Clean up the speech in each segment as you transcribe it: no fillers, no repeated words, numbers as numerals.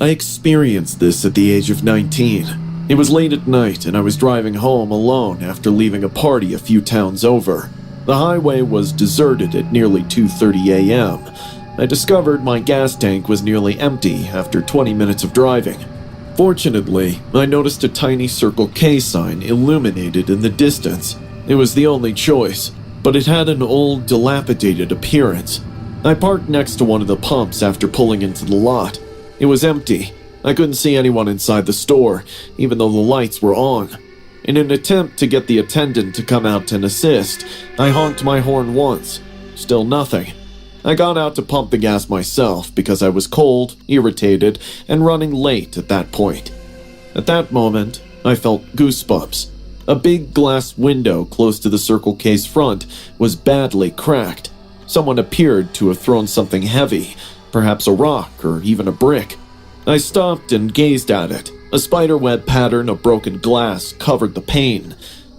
I experienced this at the age of 19. It was late at night and I was driving home alone after leaving a party a few towns over. The highway was deserted at nearly 2:30 a.m. I discovered my gas tank was nearly empty after 20 minutes of driving. Fortunately, I noticed a tiny Circle K sign illuminated in the distance. It was the only choice, but it had an old, dilapidated appearance. I parked next to one of the pumps after pulling into the lot. It was empty. I couldn't see anyone inside the store, even though the lights were on. In an attempt to get the attendant to come out and assist, I honked my horn once. Still nothing. I got out to pump the gas myself because I was cold, irritated, and running late at that point. At that moment, I felt goosebumps. A big glass window close to the Circle K's front was badly cracked. Someone appeared to have thrown something heavy, perhaps a rock or even a brick. I stopped and gazed at it. A spiderweb pattern of broken glass covered the pane.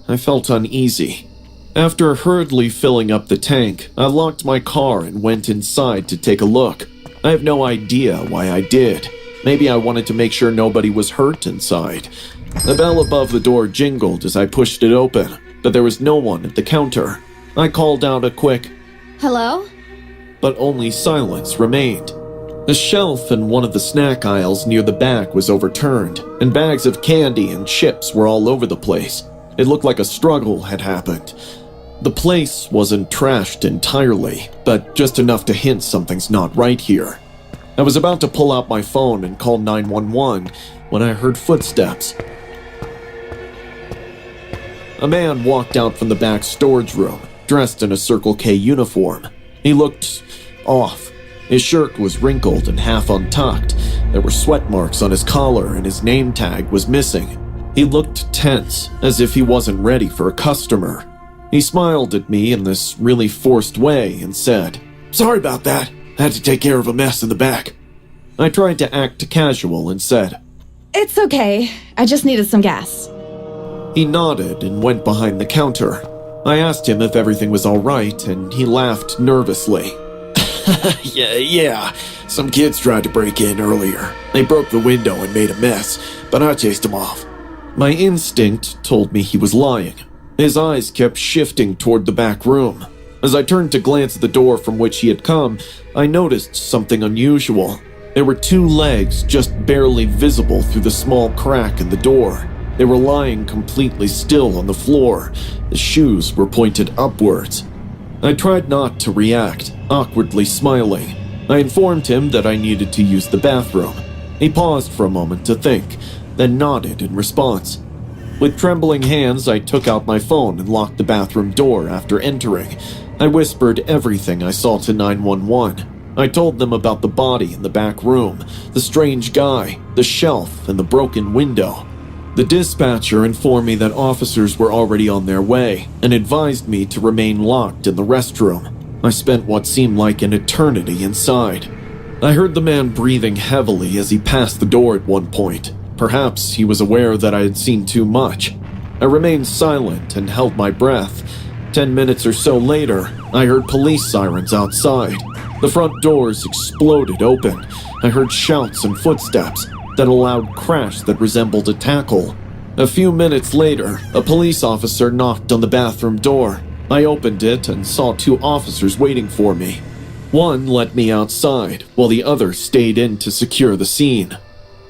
I felt uneasy. After hurriedly filling up the tank, I locked my car and went inside to take a look. I have no idea why I did. Maybe I wanted to make sure nobody was hurt inside. The bell above the door jingled as I pushed it open, but there was no one at the counter. I called out a quick, "Hello?" but only silence remained. The shelf in one of the snack aisles near the back was overturned, and bags of candy and chips were all over the place. It looked like a struggle had happened. The place wasn't trashed entirely, but just enough to hint something's not right here. I was about to pull out my phone and call 911 when I heard footsteps. A man walked out from the back storage room, dressed in a Circle K uniform. He looked off. His shirt was wrinkled and half untucked. There were sweat marks on his collar and his name tag was missing. He looked tense, as if he wasn't ready for a customer. He smiled at me in this really forced way and said, "Sorry about that. I had to take care of a mess in the back." I tried to act casual and said, "It's okay. I just needed some gas." He nodded and went behind the counter. I asked him if everything was all right, and he laughed nervously. Yeah. Some kids tried to break in earlier. They broke the window and made a mess, but I chased them off. My instinct told me he was lying. His eyes kept shifting toward the back room. As I turned to glance at the door from which he had come, I noticed something unusual. There were two legs just barely visible through the small crack in the door. They were lying completely still on the floor. The shoes were pointed upwards. I tried not to react, awkwardly smiling. I informed him that I needed to use the bathroom. He paused for a moment to think, then nodded in response. With trembling hands, I took out my phone and locked the bathroom door after entering. I whispered everything I saw to 911. I told them about the body in the back room, the strange guy, the shelf, and the broken window. The dispatcher informed me that officers were already on their way and advised me to remain locked in the restroom. I spent what seemed like an eternity inside. I heard the man breathing heavily as he passed the door at one point. Perhaps he was aware that I had seen too much. I remained silent and held my breath. 10 minutes or so later, I heard police sirens outside. The front doors exploded open. I heard shouts and footsteps, then a loud crash that resembled a tackle. A few minutes later, a police officer knocked on the bathroom door. I opened it and saw two officers waiting for me. One let me outside, while the other stayed in to secure the scene.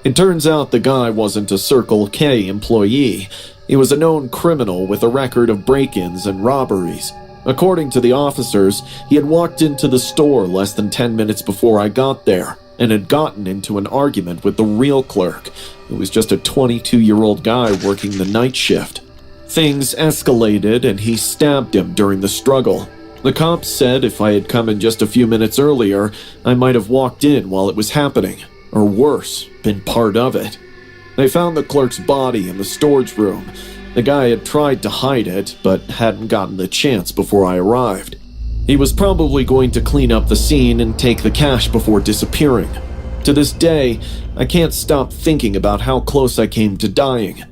It turns out the guy wasn't a Circle K employee. He was a known criminal with a record of break-ins and robberies. According to the officers, he had walked into the store less than 10 minutes before I got there and had gotten into an argument with the real clerk, who was just a 22-year-old guy working the night shift. Things escalated and he stabbed him during the struggle. The cops said if I had come in just a few minutes earlier, I might have walked in while it was happening, or worse, been part of it. They found the clerk's body in the storage room. The guy had tried to hide it, but hadn't gotten the chance before I arrived. He was probably going to clean up the scene and take the cash before disappearing. To this day, I can't stop thinking about how close I came to dying.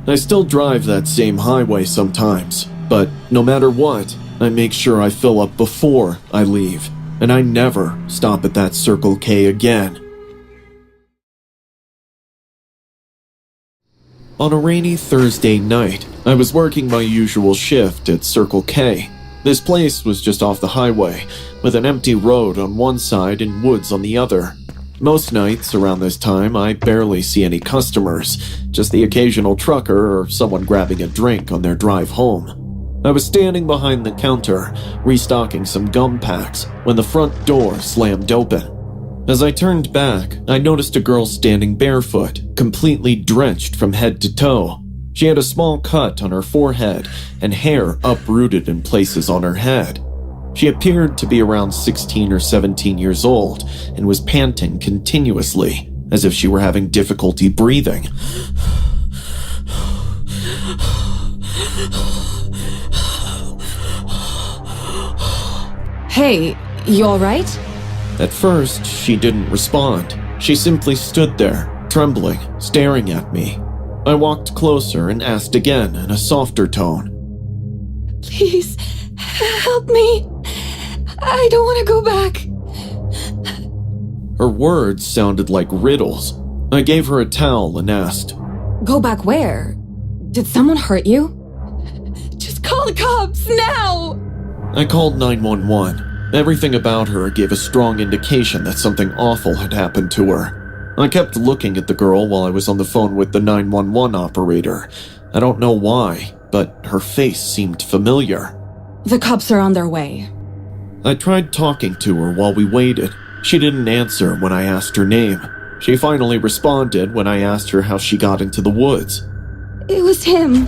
I still drive that same highway sometimes, but no matter what, I make sure I fill up before I leave, and I never stop at that Circle K again. On a rainy Thursday night, I was working my usual shift at Circle K. This place was just off the highway, with an empty road on one side and woods on the other. Most nights around this time, I barely see any customers, just the occasional trucker or someone grabbing a drink on their drive home. I was standing behind the counter, restocking some gum packs, when the front door slammed open. As I turned back, I noticed a girl standing barefoot, completely drenched from head to toe. She had a small cut on her forehead and hair uprooted in places on her head. She appeared to be around 16 or 17 years old and was panting continuously, as if she were having difficulty breathing. Hey, you alright? At first, she didn't respond. She simply stood there, trembling, staring at me. I walked closer and asked again in a softer tone. Please, help me. I don't want to go back. Her words sounded like riddles. I gave her a towel and asked, Go back where? Did someone hurt you? Just call the cops, now! I called 911. Everything about her gave a strong indication that something awful had happened to her. I kept looking at the girl while I was on the phone with the 911 operator. I don't know why, but her face seemed familiar. The cops are on their way. I tried talking to her while we waited. She didn't answer when I asked her name. She finally responded when I asked her how she got into the woods. It was him.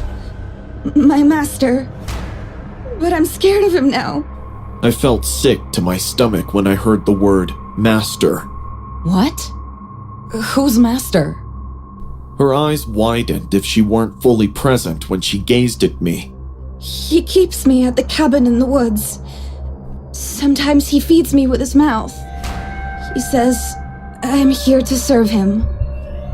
My master. But I'm scared of him now. I felt sick to my stomach when I heard the word master. What? Who's master? Her eyes widened if she weren't fully present when she gazed at me. He keeps me at the cabin in the woods. Sometimes he feeds me with his mouth. He says, I am here to serve him.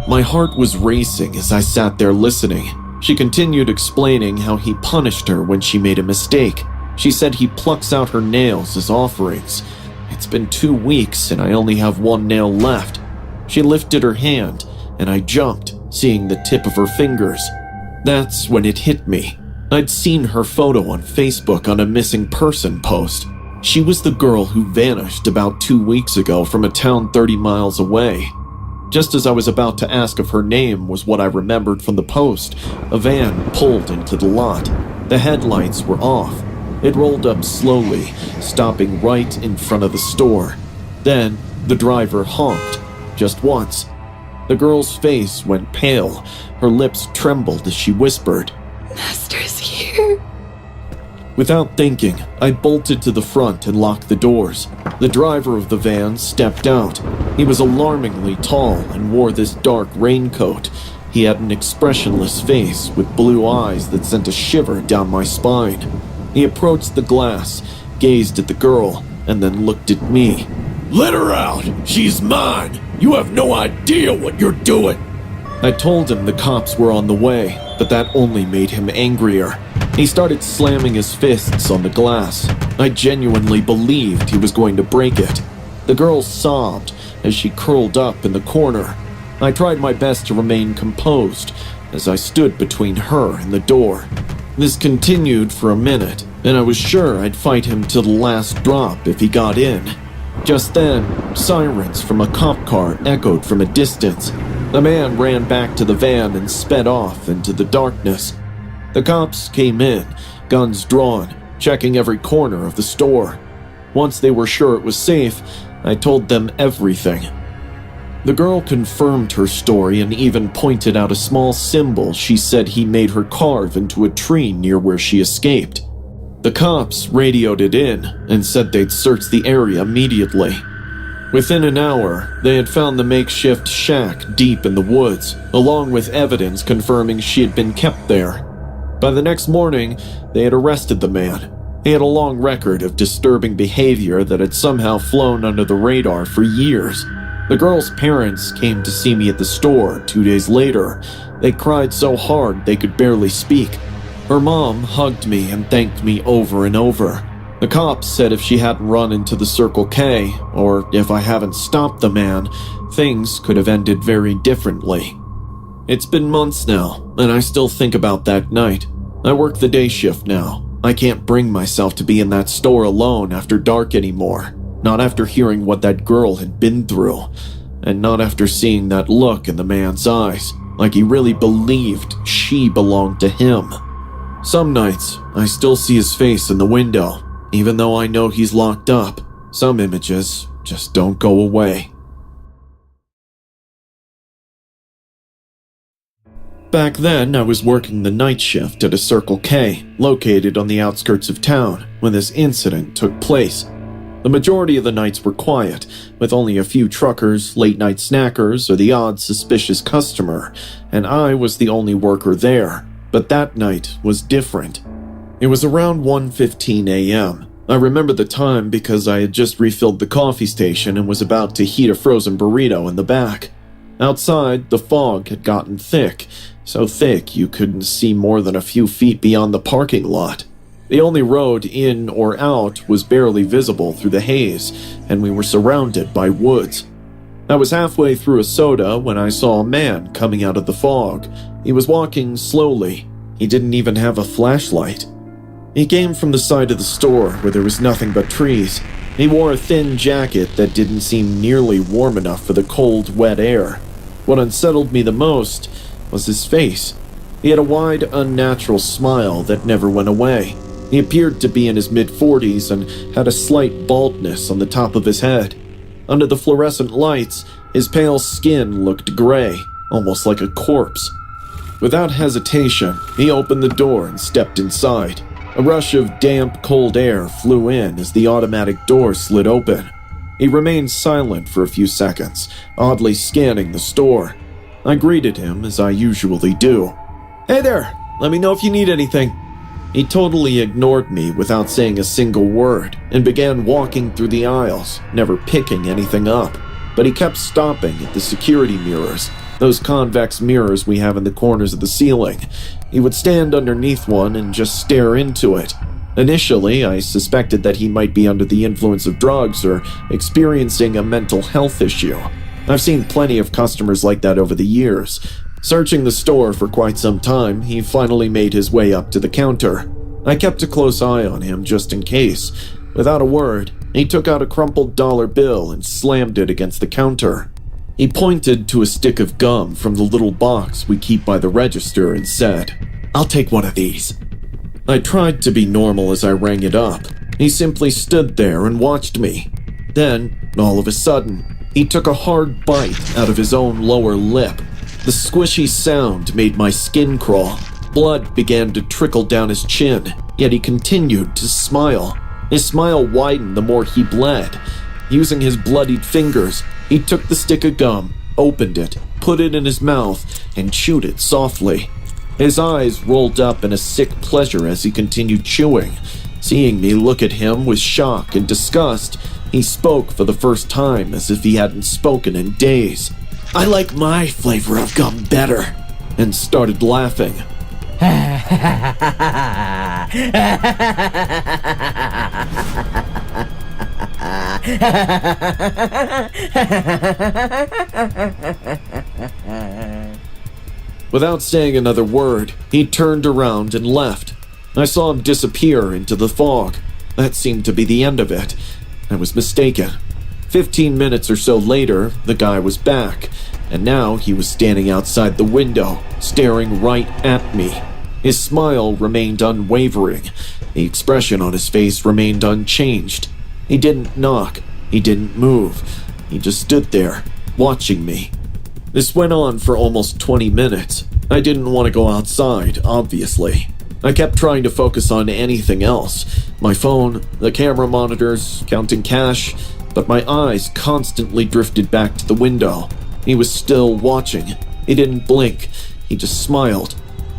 My heart was racing as I sat there listening. She continued explaining how he punished her when she made a mistake. She said he plucks out her nails as offerings. It's been 2 weeks and I only have 1 nail left. She lifted her hand and I jumped, seeing the tip of her fingers. That's when it hit me. I'd seen her photo on Facebook on a missing person post. She was the girl who vanished about 2 weeks ago from a town 30 miles away. Just as I was about to ask if her name was what I remembered from the post, a van pulled into the lot. The headlights were off. It rolled up slowly, stopping right in front of the store. Then, the driver honked, just once. The girl's face went pale. Her lips trembled as she whispered, Master's here. Without thinking, I bolted to the front and locked the doors. The driver of the van stepped out. He was alarmingly tall and wore this dark raincoat. He had an expressionless face with blue eyes that sent a shiver down my spine. He approached the glass, gazed at the girl, and then looked at me. "Let her out! She's mine! You have no idea what you're doing!" I told him the cops were on the way, but that only made him angrier. He started slamming his fists on the glass. I genuinely believed he was going to break it. The girl sobbed as she curled up in the corner. I tried my best to remain composed as I stood between her and the door. This continued for a minute, and I was sure I'd fight him till the last drop if he got in. Just then, sirens from a cop car echoed from a distance. The man ran back to the van and sped off into the darkness. The cops came in, guns drawn, checking every corner of the store. Once they were sure it was safe, I told them everything. The girl confirmed her story and even pointed out a small symbol she said he made her carve into a tree near where she escaped. The cops radioed it in and said they'd search the area immediately. Within an hour, they had found the makeshift shack deep in the woods, along with evidence confirming she had been kept there. By the next morning, they had arrested the man. He had a long record of disturbing behavior that had somehow flown under the radar for years. The girl's parents came to see me at the store 2 days later. They cried so hard they could barely speak. Her mom hugged me and thanked me over and over. The cops said if she hadn't run into the Circle K, or if I haven't stopped the man, things could have ended very differently. It's been months now, and I still think about that night. I work the day shift now. I can't bring myself to be in that store alone after dark anymore. Not after hearing what that girl had been through, and not after seeing that look in the man's eyes, like he really believed she belonged to him. Some nights, I still see his face in the window, even though I know he's locked up. Some images just don't go away. Back then, I was working the night shift at a Circle K, located on the outskirts of town, when this incident took place. The majority of the nights were quiet, with only a few truckers, late-night snackers, or the odd suspicious customer, and I was the only worker there. But that night was different. It was around 1:15 a.m. I remember the time because I had just refilled the coffee station and was about to heat a frozen burrito in the back. Outside, the fog had gotten thick, so thick you couldn't see more than a few feet beyond the parking lot. The only road in or out was barely visible through the haze, and we were surrounded by woods. I was halfway through a soda when I saw a man coming out of the fog. He was walking slowly. He didn't even have a flashlight. He came from the side of the store where there was nothing but trees. He wore a thin jacket that didn't seem nearly warm enough for the cold, wet air. What unsettled me the most was his face. He had a wide, unnatural smile that never went away. He appeared to be in his mid-40s and had a slight baldness on the top of his head. Under the fluorescent lights, his pale skin looked gray, almost like a corpse. Without hesitation, he opened the door and stepped inside. A rush of damp, cold air flew in as the automatic door slid open. He remained silent for a few seconds, oddly scanning the store. I greeted him as I usually do. "Hey there, let me know if you need anything." He totally ignored me without saying a single word and began walking through the aisles, never picking anything up. But he kept stopping at the security mirrors, those convex mirrors we have in the corners of the ceiling. He would stand underneath one and just stare into it. Initially, I suspected that he might be under the influence of drugs or experiencing a mental health issue. I've seen plenty of customers like that over the years. Searching the store for quite some time, he finally made his way up to the counter. I kept a close eye on him just in case. Without a word, he took out a crumpled dollar bill and slammed it against the counter. He pointed to a stick of gum from the little box we keep by the register and said, "I'll take one of these." I tried to be normal as I rang it up. He simply stood there and watched me. Then, all of a sudden, he took a hard bite out of his own lower lip. The squishy sound made my skin crawl. Blood began to trickle down his chin, yet he continued to smile. His smile widened the more he bled. Using his bloodied fingers, he took the stick of gum, opened it, put it in his mouth, and chewed it softly. His eyes rolled up in a sick pleasure as he continued chewing. Seeing me look at him with shock and disgust, he spoke for the first time as if he hadn't spoken in days. "I like my flavor of gum better," and started laughing. Without saying another word, he turned around and left. I saw him disappear into the fog. That seemed to be the end of it. I was mistaken. 15 minutes or so later, the guy was back, and now he was standing outside the window, staring right at me. His smile remained unwavering. The expression on his face remained unchanged. He didn't knock. He didn't move. He just stood there, watching me. This went on for almost 20 minutes. I didn't want to go outside, obviously. I kept trying to focus on anything else. My phone, the camera monitors, counting cash, but my eyes constantly drifted back to the window. He was still watching. He didn't blink. He just smiled.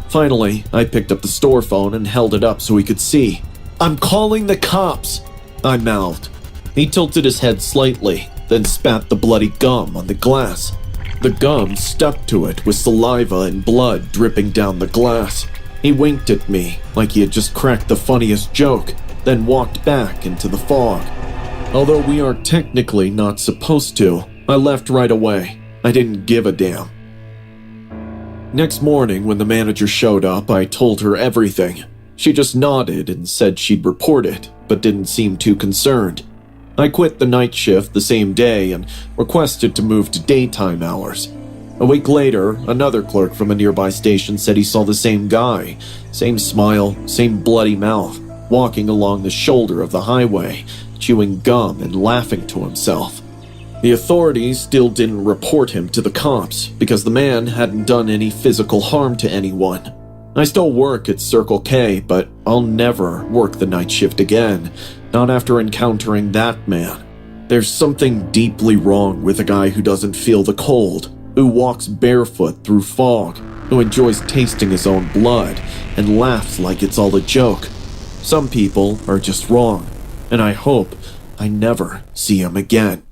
Finally, I picked up the store phone and held it up so he could see. "I'm calling the cops," I mouthed. He tilted his head slightly, then spat the bloody gum on the glass. The gum stuck to it with saliva and blood dripping down the glass. He winked at me like he had just cracked the funniest joke, then walked back into the fog. Although we are technically not supposed to, I left right away. I didn't give a damn. Next morning, when the manager showed up, I told her everything. She just nodded and said she'd report it, but didn't seem too concerned. I quit the night shift the same day and requested to move to daytime hours. A week later, another clerk from a nearby station said he saw the same guy, same smile, same bloody mouth, walking along the shoulder of the highway, chewing gum and laughing to himself. The authorities still didn't report him to the cops because the man hadn't done any physical harm to anyone. I still work at Circle K, but I'll never work the night shift again, not after encountering that man. There's something deeply wrong with a guy who doesn't feel the cold, who walks barefoot through fog, who enjoys tasting his own blood and laughs like it's all a joke. Some people are just wrong, and I hope I never see him again.